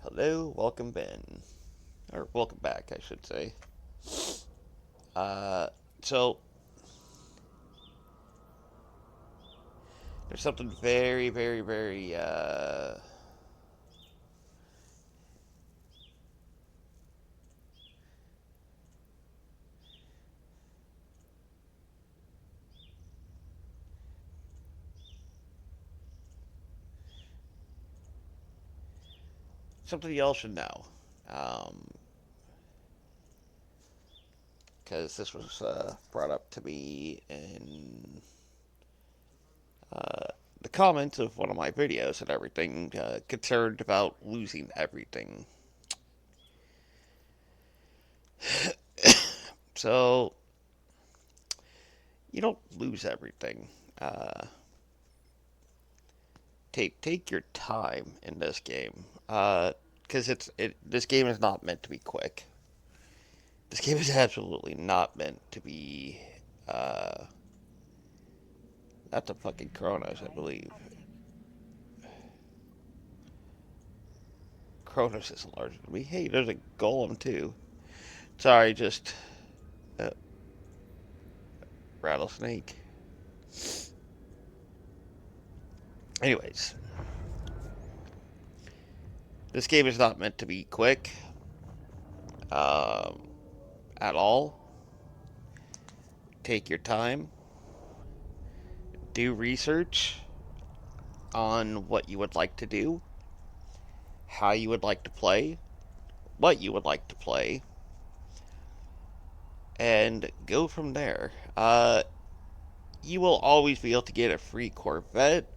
Hello, welcome Ben. Or welcome back, I should say. Uh, so, there's something something y'all should know. Um, because this was brought up to me in uh, the comments of one of my videos and everything, concerned about losing everything. So, you don't lose everything. Uh, take your time in this game. Because this game is not meant to be quick. This game is absolutely not meant to be. Uh, that's a fucking Kronos, I believe. Kronos isn't larger than me. Hey, there's a golem too. Sorry, just uh, rattlesnake. Anyways, this game is not meant to be quick um, at all. Take your time. Do research on what you would like to do, how you would like to play, what you would like to play, and go from there. You will always be able to get a free Corvette,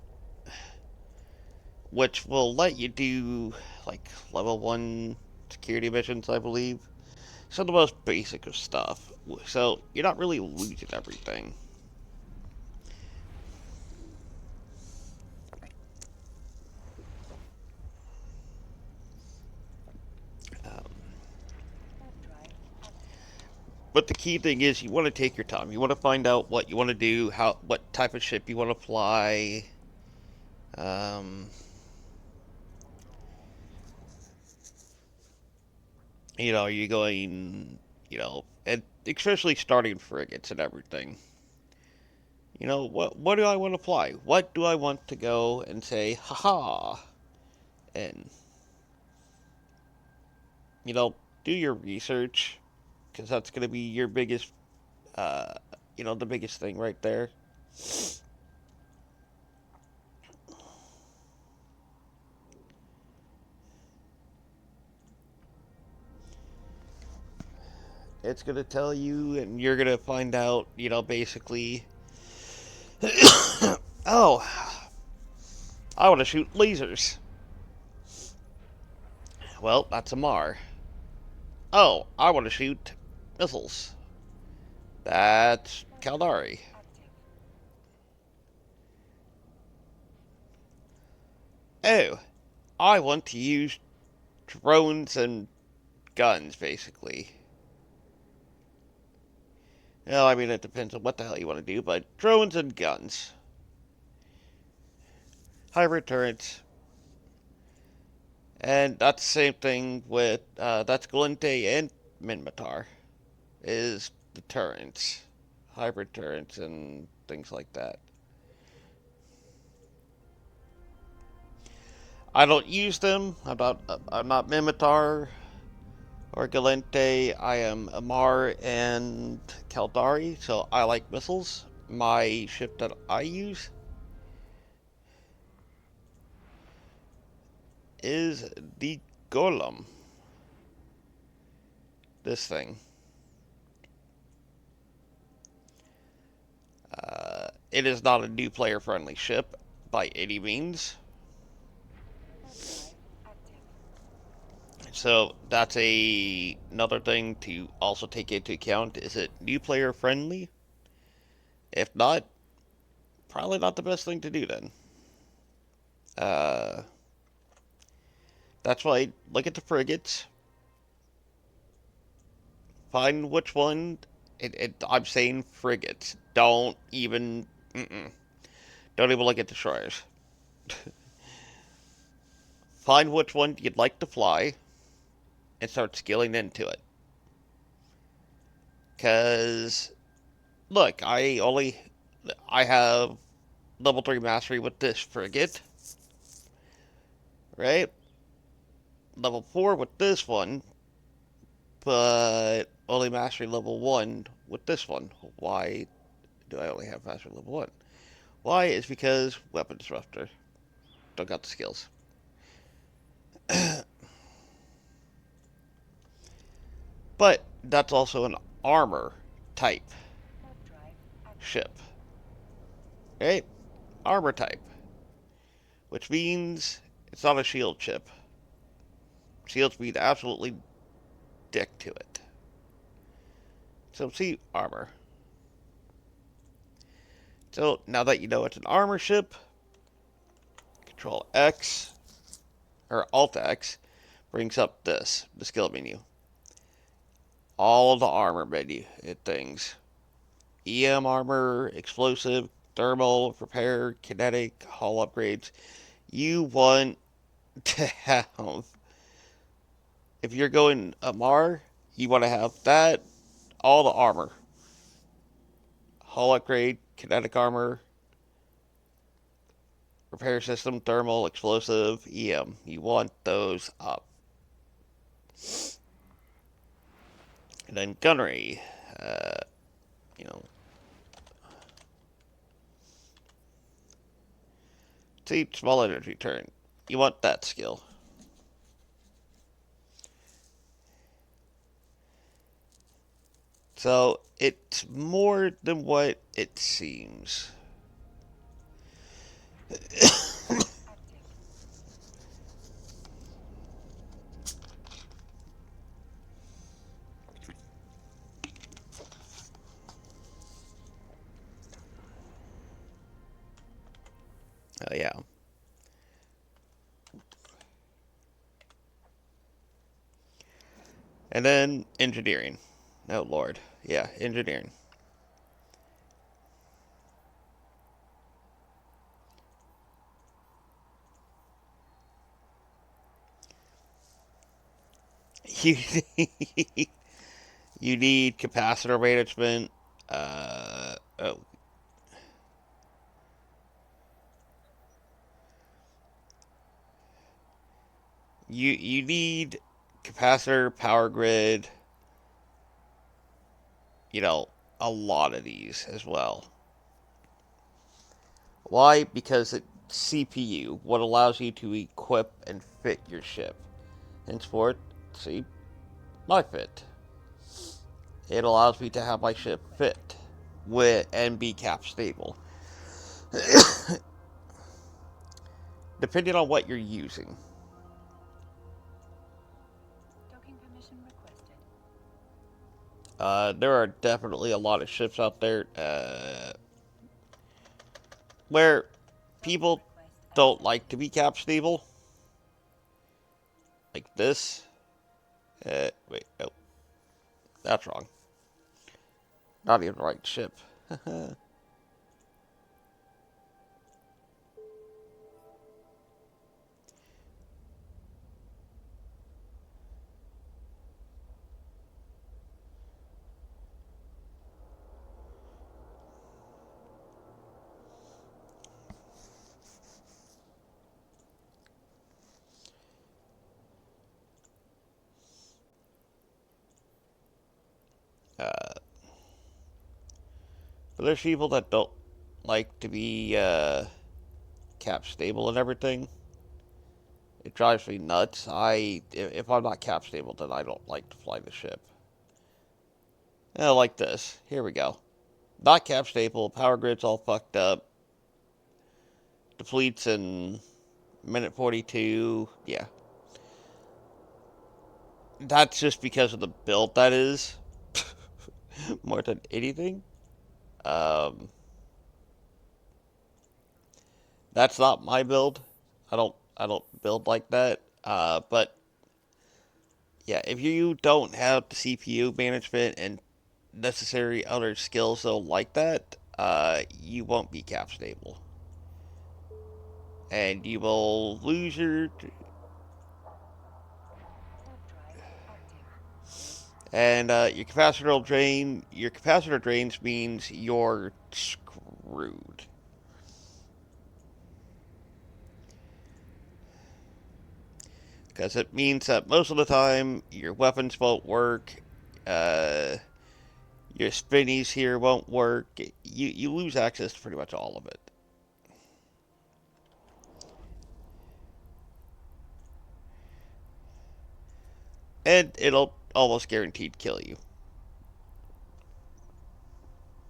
which will let you do like level 1 security missions, I believe. Some of the most basic of stuff. So you're not really losing everything. Um, but the key thing is you want to take your time. You want to find out what you want to do, what type of ship you want to fly. Um, are you going, and especially starting frigates and everything. What do I want to fly? What do I want to go and say, haha, and you know, do your research because that's going to be your biggest, uh, the biggest thing right there. It's going to tell you, and you're going to find out, basically, oh, I want to shoot lasers. Well, that's a Mar. Oh, I want to shoot missiles. That's Caldari. Oh, I want to use drones and guns, basically. Well, I mean, it depends on what the hell you want to do, but drones and guns. Hybrid turrets. And that's the same thing with, that's Galente and Minmatar, is the turrets. Hybrid turrets and things like that. I don't use them. I'm not Minmatar or Galente. I am Amar and Caldari, so I like missiles. My ship that I use is the Golem. This thing. It is not a new player friendly ship by any means. So that's another thing to also take into account. Is it new player friendly? If not, probably not the best thing to do then. Uh, that's why look at the frigates, find which one. I'm saying frigates. Mm-mm. Don't even look at destroyers. find which one you'd like to fly and start skilling into it. Cause look, I have level 3 mastery with this frigate, right? Level 4 with this one, but only mastery level 1 with this one. Why do I only have mastery level 1? Why is because weapon disruptor. Don't got the skills. But that's also an armor type ship, right? Armor type, which means it's not a shield ship. Shields mean absolutely dick to it. So see armor. So now that you know it's an armor ship, Control X or Alt X brings up the skill menu. All of the armor menu things. EM armor, explosive, thermal, repair, kinetic, hull upgrades. You want to have, if you're going Amar, you want to have that, all the armor. Hull upgrade, kinetic armor, repair system, thermal, explosive, EM. You want those up. And then gunnery, uh, you know, see, small energy turn. You want that skill. So it's more than what it seems. Oh yeah. And then engineering. Oh lord. Yeah, engineering. You you need capacitor management. Oh, you need capacitor, power grid. You know, a lot of these as well. Why? Because it's CPU, what allows you to equip and fit your ship. Henceforth, see, my fit. It allows me to have my ship fit with and be cap stable, depending on what you're using. There are definitely a lot of ships out there where people don't like to be cap stable, like this. Wait, no, that's wrong. Not even the right ship. uh, but there's people that don't like to be cap stable and everything. It drives me nuts. If I'm not cap stable, then I don't like to fly the ship. Like this. Here we go. Not cap stable. Power grid's all fucked up. Depletes in minute 42. Yeah. That's just because of the build that is. More than anything. Um, that's not my build. I don't build like that. But yeah, if you don't have the CPU management and necessary other skills though like that, you won't be cap stable, and you will lose your And your capacitor drain. Your capacitor drains means you're screwed. Because it means that most of the time your weapons won't work. Uh, your spinnies here won't work. You lose access to pretty much all of it. And it'll almost guaranteed kill you.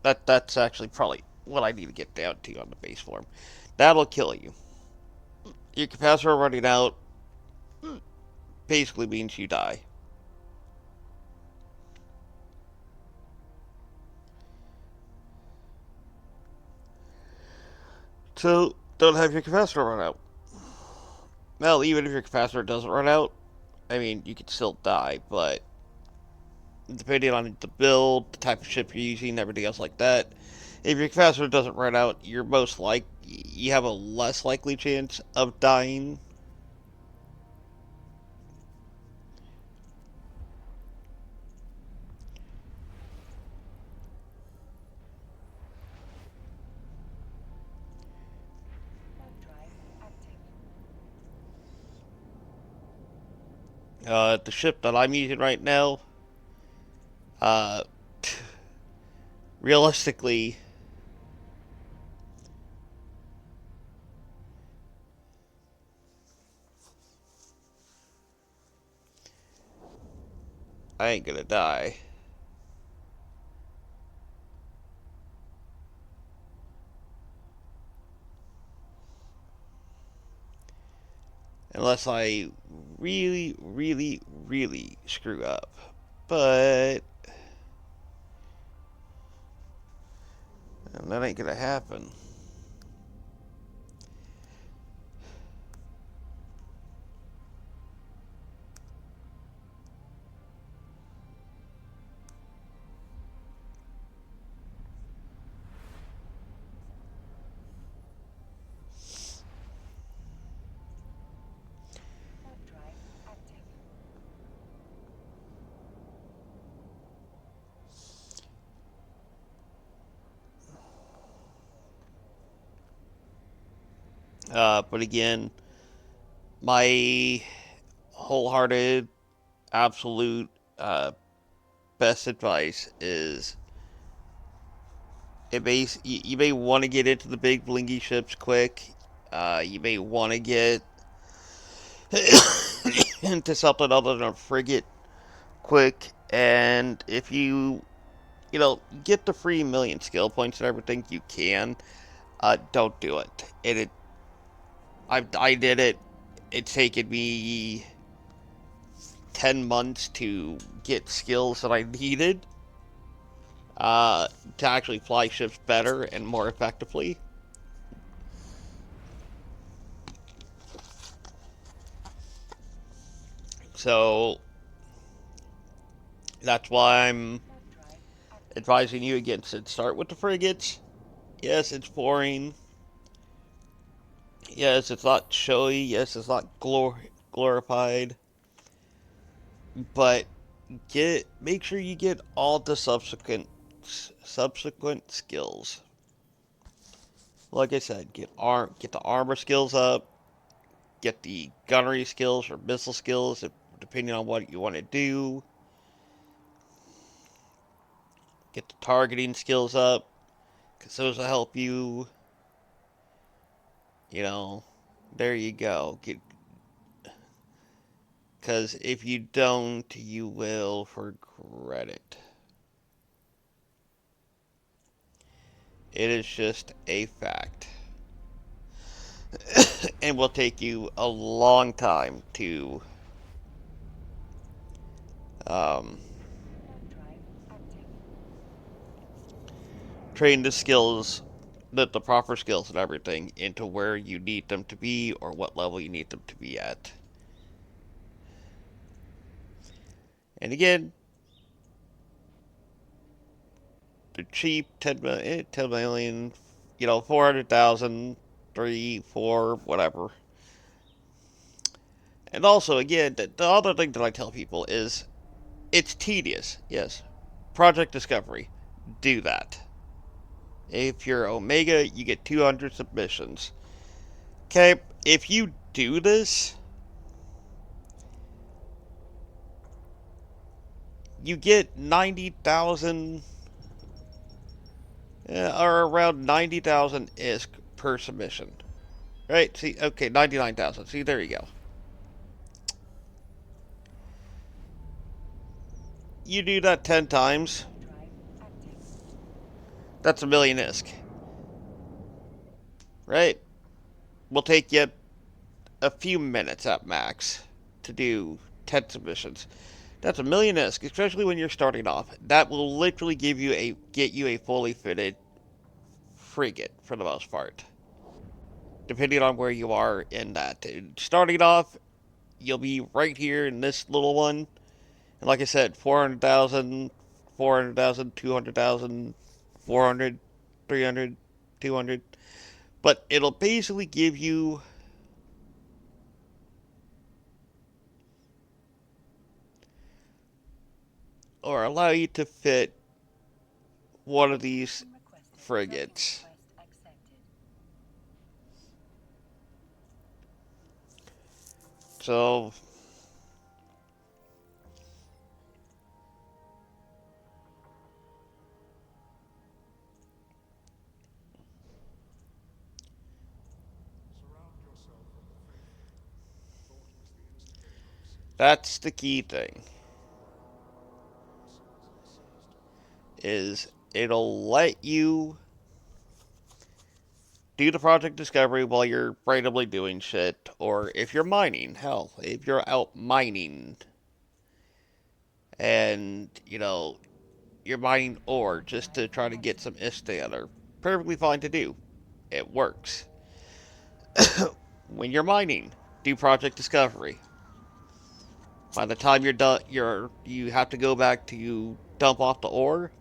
That's actually probably what I need to get down to on the base form. That'll kill you. Your capacitor running out basically means you die. So don't have your capacitor run out. Well, even if your capacitor doesn't run out, I mean, you could still die, but depending on the build, the type of ship you're using, everything else like that, if your capacitor doesn't run out, you have a less likely chance of dying. The ship that I'm using right now, uh, realistically, I ain't gonna die. Unless I really, really, really screw up. But that ain't gonna happen. But again, my wholehearted, absolute best advice is you may want to get into the big blingy ships quick. You may want to get into something other than a frigate quick. And if get the free million skill points and everything you can, don't do it. I did it. It's taken me 10 months to get skills that I needed to actually fly ships better and more effectively. So that's why I'm advising you against it. Start with the frigates. Yes, it's boring. Yes, it's not showy. Yes, it's not glorified. But make sure you get all the subsequent skills. Like I said, get the armor skills up, get the gunnery skills or missile skills, depending on what you want to do. Get the targeting skills up, because those will help you. You know, there you go. Because if you don't, you will regret it. It is just a fact. And will take you a long time to um, train the skills, the proper skills and everything into where you need them to be or what level you need them to be at. And again, they're cheap, 10 million, 400,000, 3, 4, whatever. And also, again, the other thing that I tell people is It's tedious, yes. Project Discovery, do that. If you're Omega, you get 200 submissions. Okay, if you do this, you get 90,000 or around 90,000 ISK per submission. Right? See, okay, 99,000. See, there you go. You do that 10 times, that's a million ISK. Right? Will take you a few minutes at max to do 10 submissions. That's a million ISK, especially when you're starting off. That will literally get you a fully fitted frigate for the most part, depending on where you are in that. Starting off, you'll be right here in this little one. And like I said, 400,000, 400,000, 200,000, 400, 300, 200. But it'll basically give you or allow you to fit one of these frigates. So that's the key thing. Is it'll let you do the project discovery while you're randomly doing shit, or if you're mining, hell, if you're out mining and, you're mining ore just to try to get some ish together, perfectly fine to do. It works. When you're mining, do project discovery. By the time you're done, you have to go back to dump off the ore.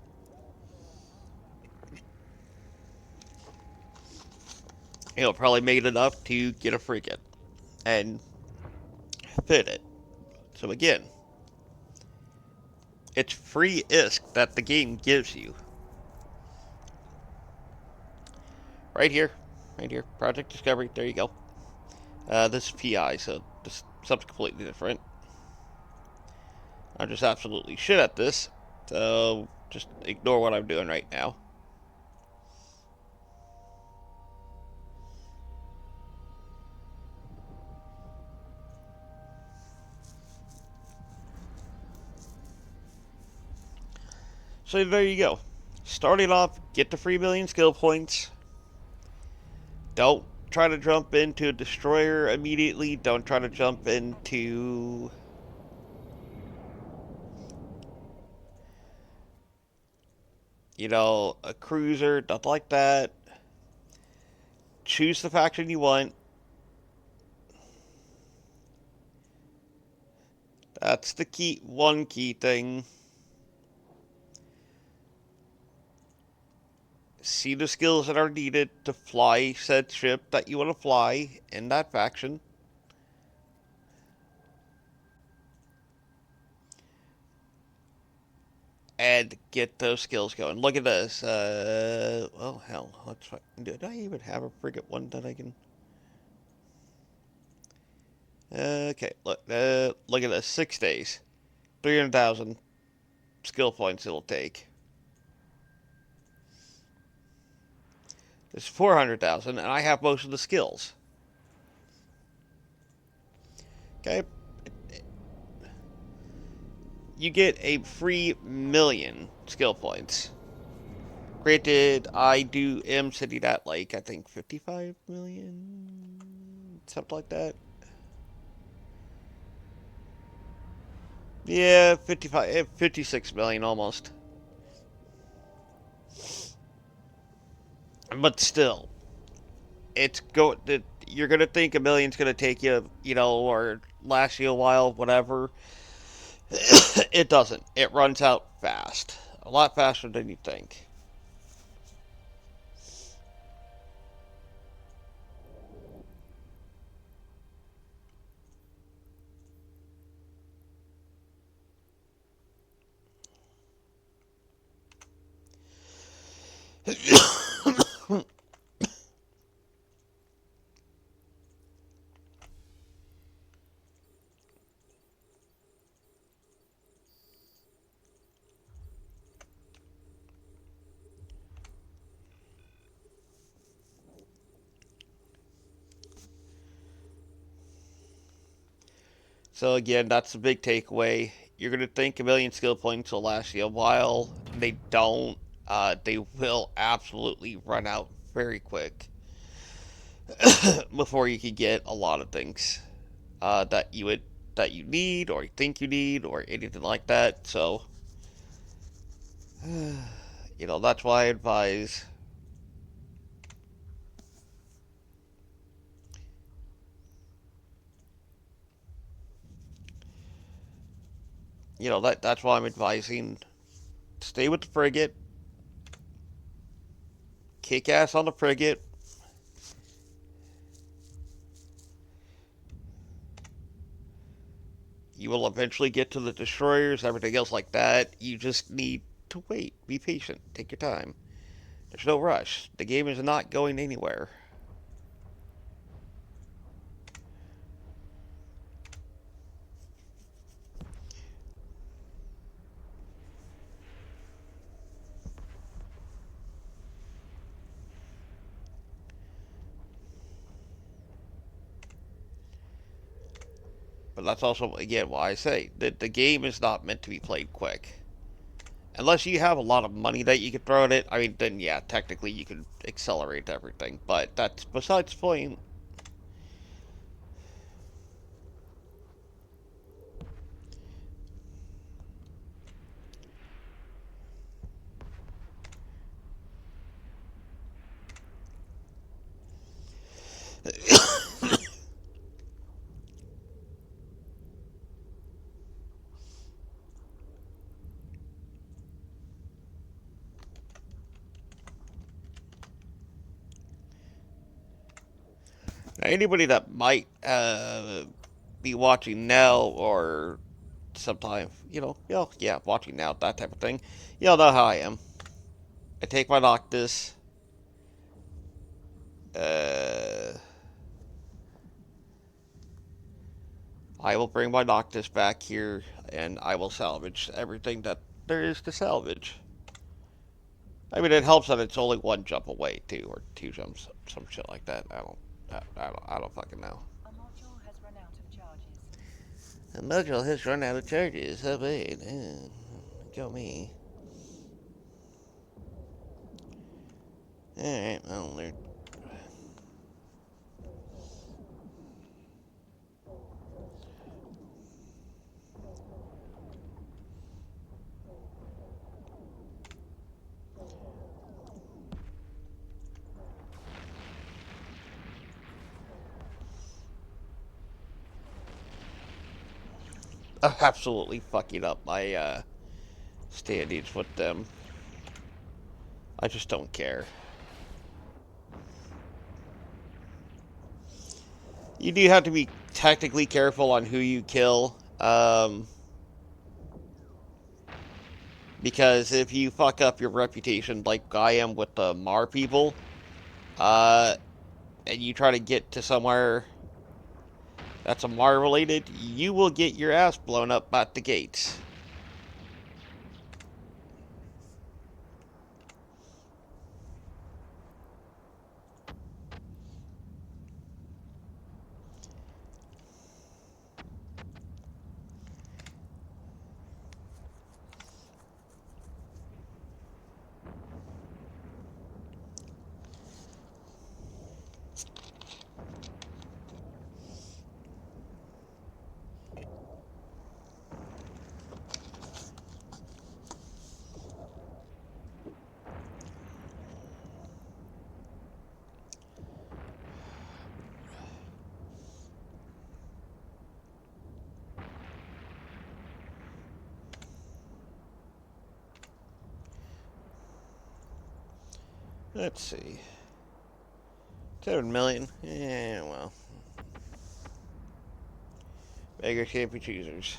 It'll probably make it enough to get a frigate and fit it. So again, it's free ISK that the game gives you. Right here. Right here. Project Discovery. There you go. This is PI, so this something completely different. I'm just absolutely shit at this. So just ignore what I'm doing right now. So there you go. Starting off, get the free million skill points. Don't try to jump into a destroyer immediately. Don't try to jump into a cruiser, nothing like that. Choose the faction you want. That's the one key thing. See the skills that are needed to fly said ship that you want to fly in that faction. And get those skills going. Look at this. Well, hell, let's try. Did I even have a frigate one that I can? Okay, look at this. 6 days, 300,000 skill points it'll take. It's 400,000, and I have most of the skills. Okay, you get a free million skill points. Granted, am sitting at like I think 55 million, something like that. Yeah, 55, 56 million almost. But still, you're gonna think a million's gonna take you, or last you a while, whatever. It doesn't. It runs out fast, a lot faster than you think. So again, that's the big takeaway. You're gonna think a million skill points will last you a while. They don't. They will absolutely run out very quick before you can get a lot of things that you need or you think you need or anything like that. So that's why I advise. That's why I'm advising. Stay with the frigate. Kick ass on the frigate. You will eventually get to the destroyers, everything else like that. You just need to wait. Be patient. Take your time. There's no rush. The game is not going anywhere. But that's also, again, why I say that the game is not meant to be played quick. Unless you have a lot of money that you can throw at it, I mean, then yeah, technically you can accelerate everything. But that's besides the point. Now, anybody that might be watching now or sometime, yeah, watching now, that type of thing, you'll know how I am. I take my Noctis. Uh, I will bring my Noctis back here, and I will salvage everything that there is to salvage. I mean, it helps that it's only one jump away too, or two jumps, some shit like that. I don't fucking know. A module has run out of charges. The module has run out of charges. Oh wait, go me. All right, well, I'm absolutely fucking up my standings with them. I just don't care. You do have to be technically careful on who you kill. Because if you fuck up your reputation like I am with the Mar people, uh, and you try to get to somewhere that's a Mar related, you will get your ass blown up at the gates. Let's see. 7 million? Yeah, well. Beggars can't be choosers.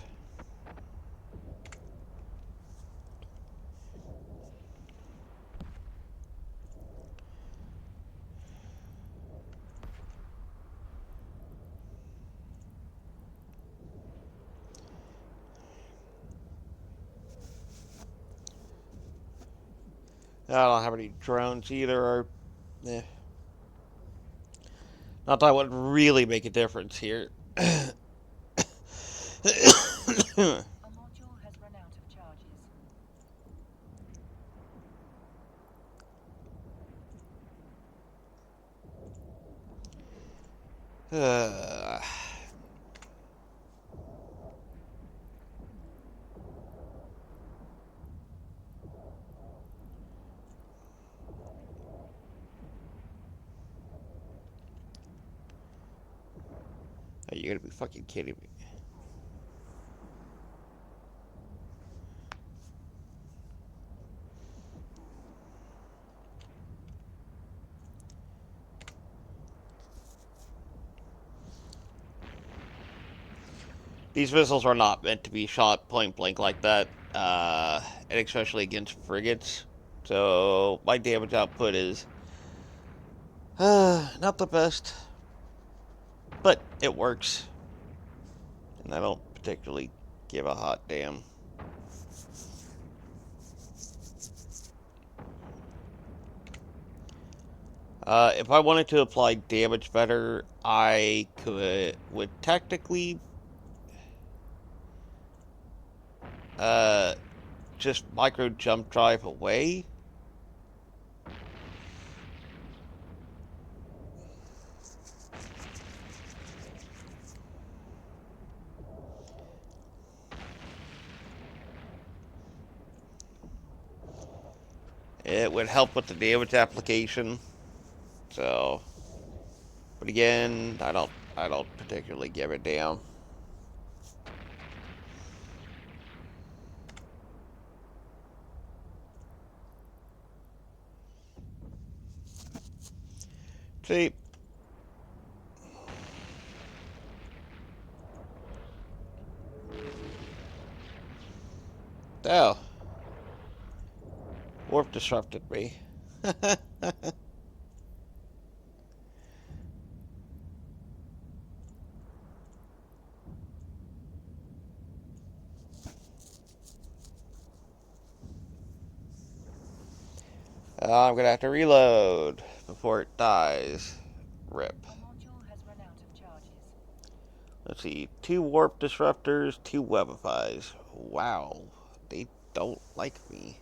I don't have any drones either. Or, eh. Not that would really make a difference here. A module has run out of charges. uh, are you gonna be fucking kidding me? These missiles are not meant to be shot point blank like that, and especially against frigates. So my damage output is not the best, but it works, and I don't particularly give a hot damn. If I wanted to apply damage better, I would technically uh, just micro jump drive away. It would help with the damage application. So, but again, I don't particularly give a damn. See, oh, warp disrupted me. I'm gonna have to reload before it dies. Rip. A module has run out of charges. Let's see, 2 warp disruptors, 2 webifies. Wow, they don't like me.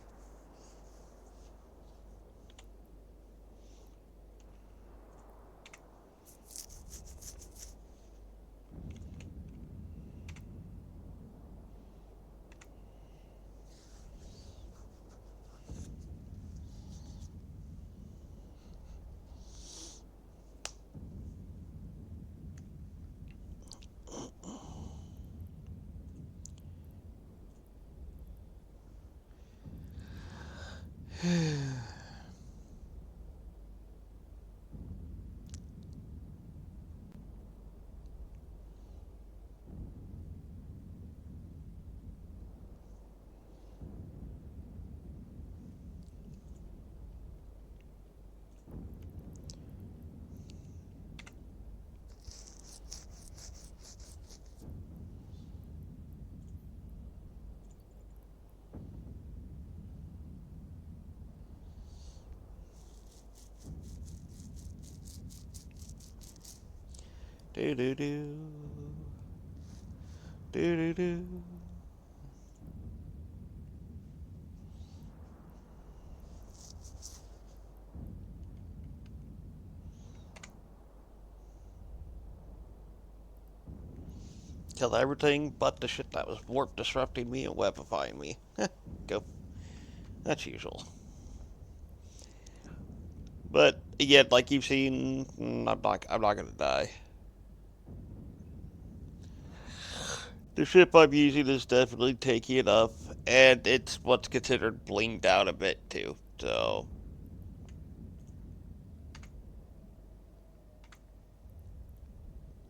Do do do. Do do do. Killed everything but the shit that was warp disrupting me and webifying me. Go. That's usual. But again, like you've seen, I'm not gonna die. The ship I'm using is definitely tanky enough, and it's what's considered blinged out a bit too. So,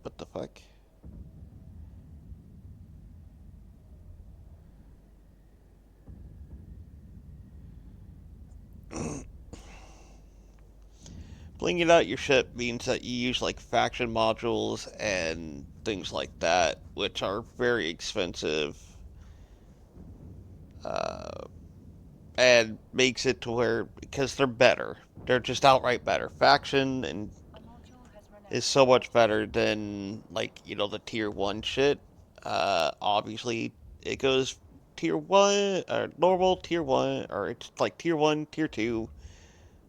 what the fuck? Blinging out your ship means that you use like faction modules and things like that, which are very expensive. Uh, and makes it to where because they're better, they're just outright better. Faction and A module has run out is of so much charges. better than like the tier one shit. Obviously it goes tier one or normal tier one or it's like tier one, tier two,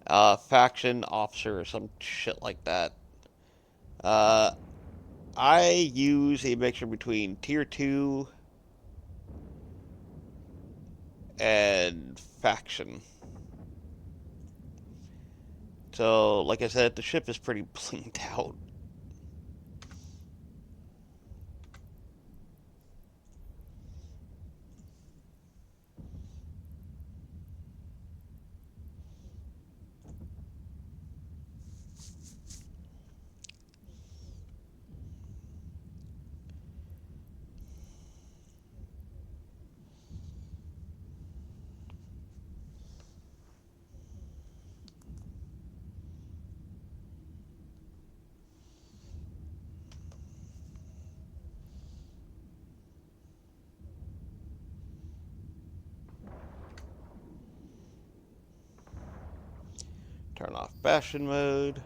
faction officer or some shit like that. Uh, I use a mixture between tier two and faction. So, like I said, the ship is pretty blinged out. Turn off fashion mode.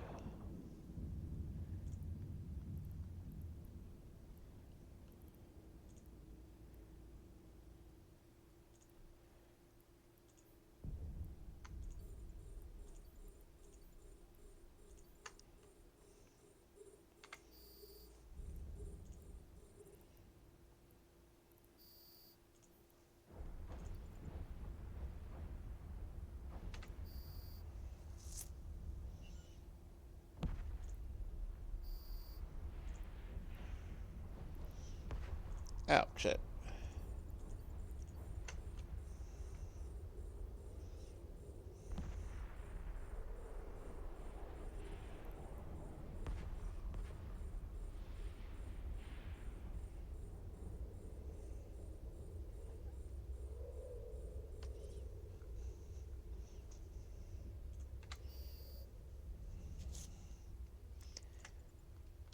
Oh, shit.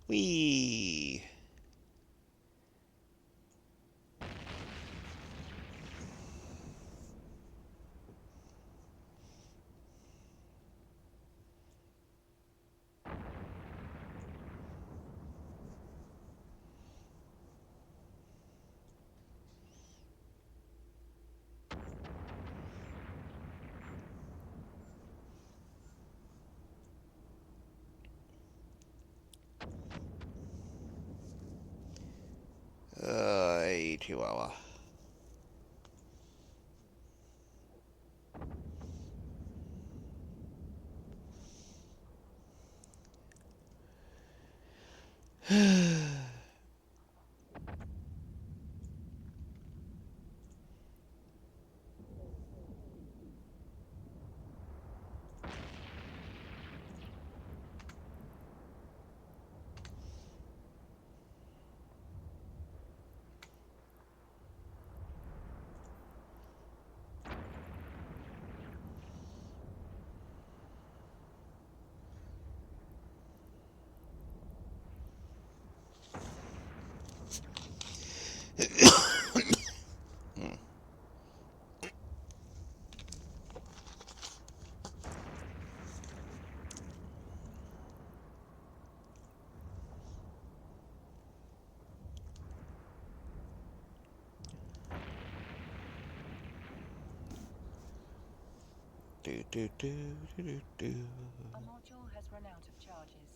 Wee. Chihuahua. Do, do, do, do, do, do. A module has run out of charges.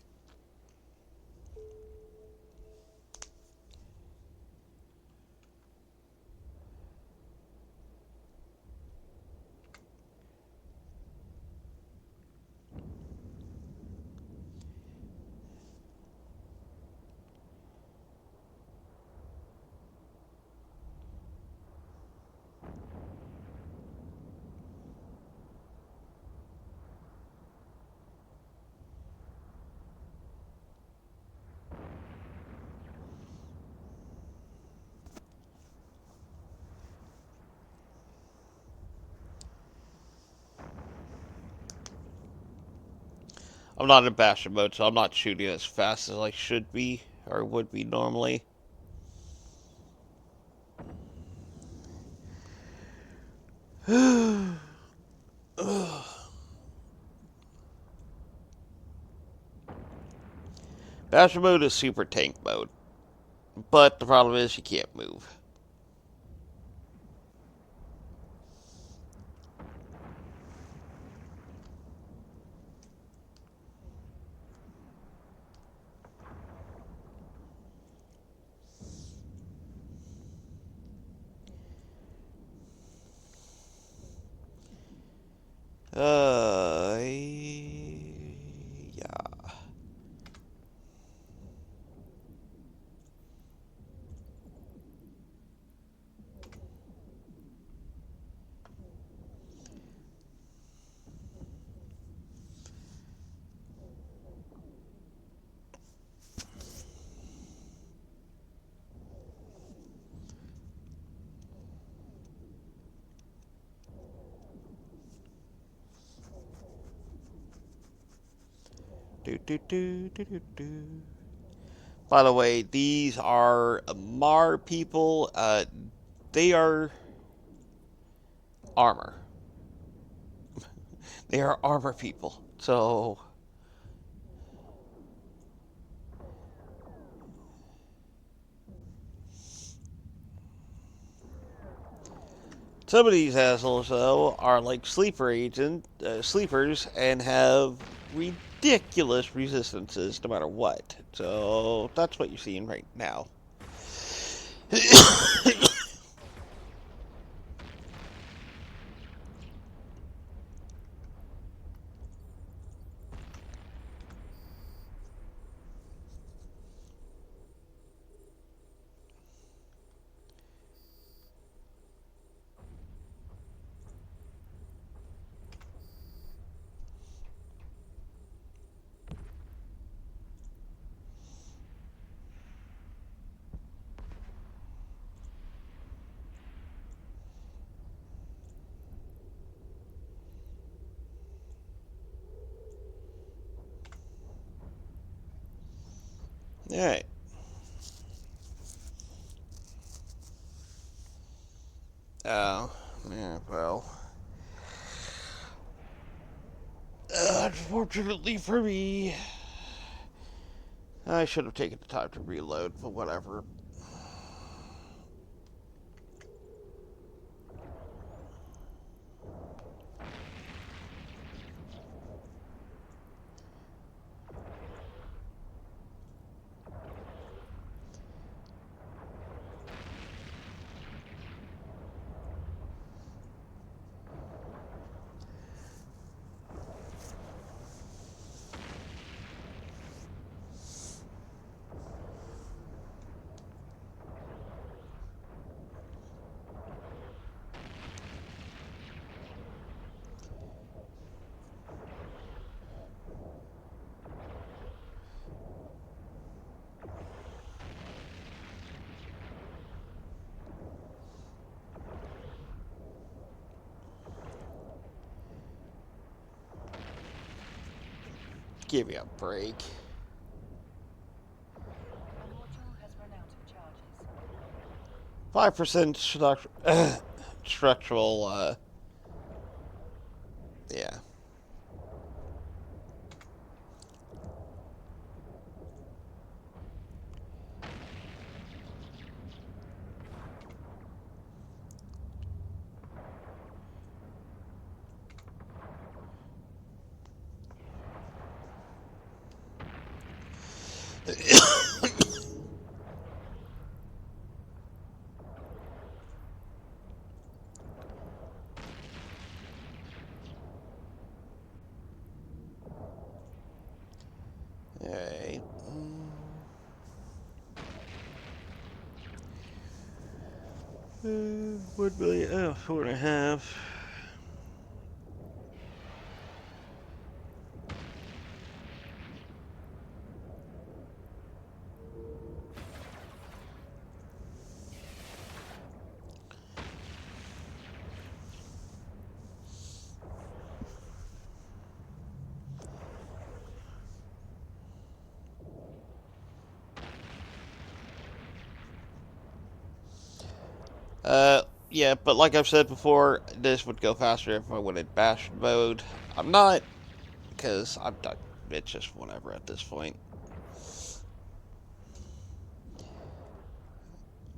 I'm not in bastion mode, so I'm not shooting as fast as I should be or would be normally. Bastion mode is super tank mode, but the problem is you can't move. Yeah. Do do do do do do. By the way, these are Mar people. They are armor. They are armor people. So some of these assholes, though, are like sleepers, and have ridiculous resistances no matter what. So that's what you're seeing right now. All right. Oh, yeah. Well, unfortunately for me, I should have taken the time to reload, but whatever. Give me a break. A module has run out of charges. 5% structural, yeah. Alright. What million? Oh, 4.5. Yeah, but like I've said before, this would go faster if I went in bash mode. I'm not, because I'm done. It's just whatever at this point.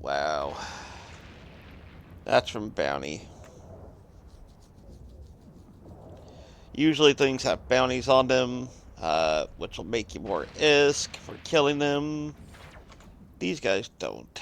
Wow. That's from Bounty. Usually things have bounties on them, which will make you more ISK for killing them. These guys don't.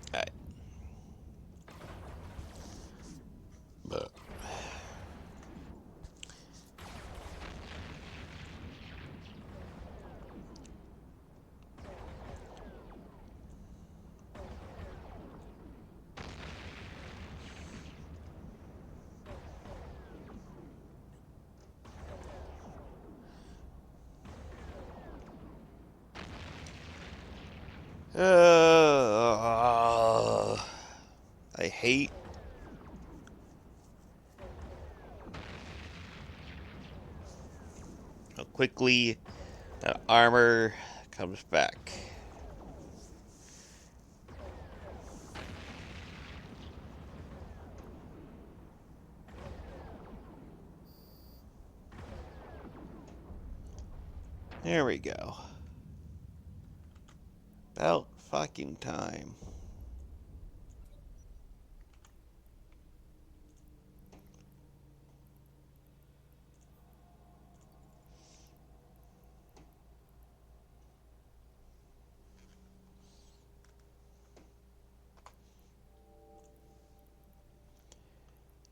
Alright. I hate how quickly that armor comes back. There we go. About fucking time.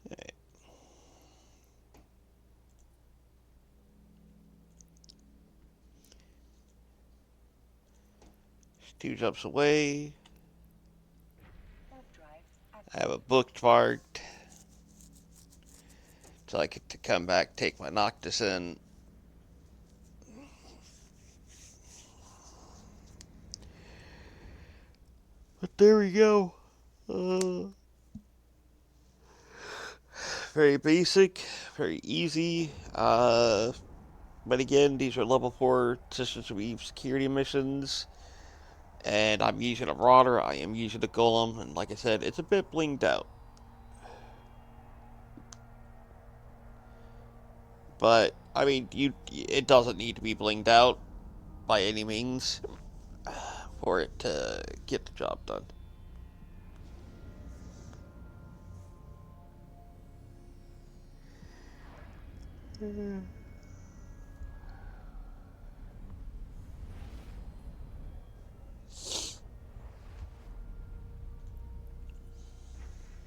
Alright. Two jumps away. Warp drive I have active. a bookmarked. So I get to come back, take my Noctis in. But there we go. Uh, Very basic, very easy. But again, these are level 4 Systems Weave security missions. And I'm using a Marauder, I am using a Golem, and like I said, it's a bit blinged out. But, I mean, it doesn't need to be blinged out by any means for it to get the job done.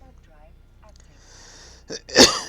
Warp drive active.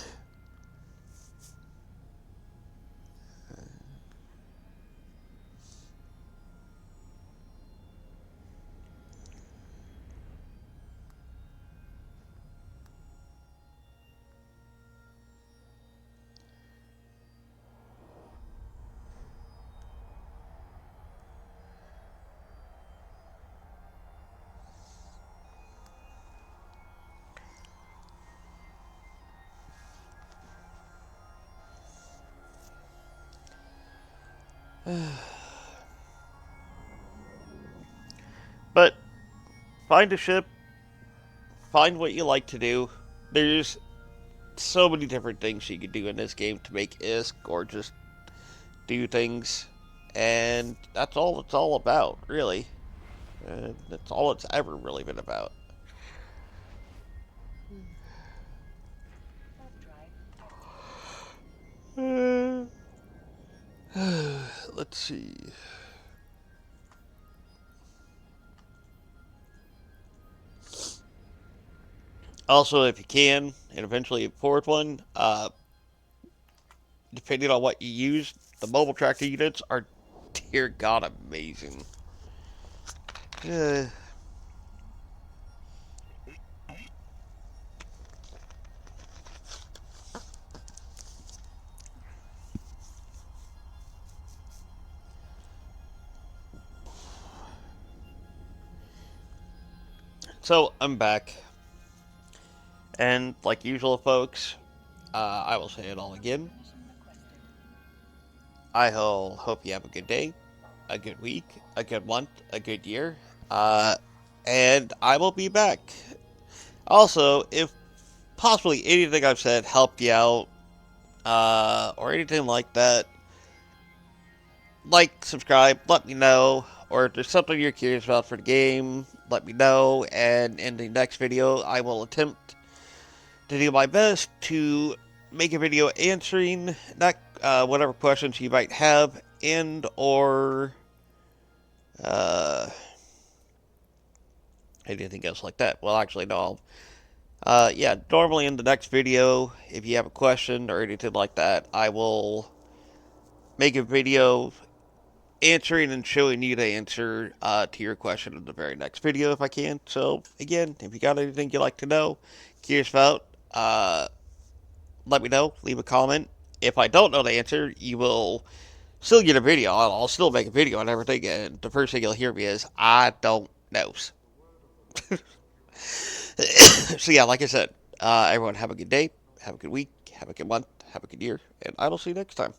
But, find a ship, find what you like to do. There's so many different things you can do in this game to make ISK or just do things. And that's all it's all about, really. That's all it's ever really been about. Warp drive active. Let's see. Also, if you can, and eventually afford one, depending on what you use, the mobile tractor units are, dear God, amazing. Uh, so I'm back, and like usual, folks, I will say it all again. Transmission requested. I hope you have a good day, a good week, a good month, a good year, uh, and I will be back. Also, if possibly anything I've said helped you out, or anything like that, like, subscribe, let me know, or if there's something you're curious about for the game, let me know, and in the next video, I will attempt to do my best to make a video answering that whatever questions you might have, and or uh, anything else like that. Well, actually, no. Yeah, normally in the next video, if you have a question or anything like that, I will make a video answering and showing you the answer to your question in the very next video if I can. So, again, if you got anything you'd like to know, curious about, let me know. Leave a comment. If I don't know the answer, you will still get a video. I'll still make a video and everything, and the first thing you'll hear me is, I don't know. So, yeah, like I said, everyone have a good day, have a good week, have a good month, have a good year, and I will see you next time.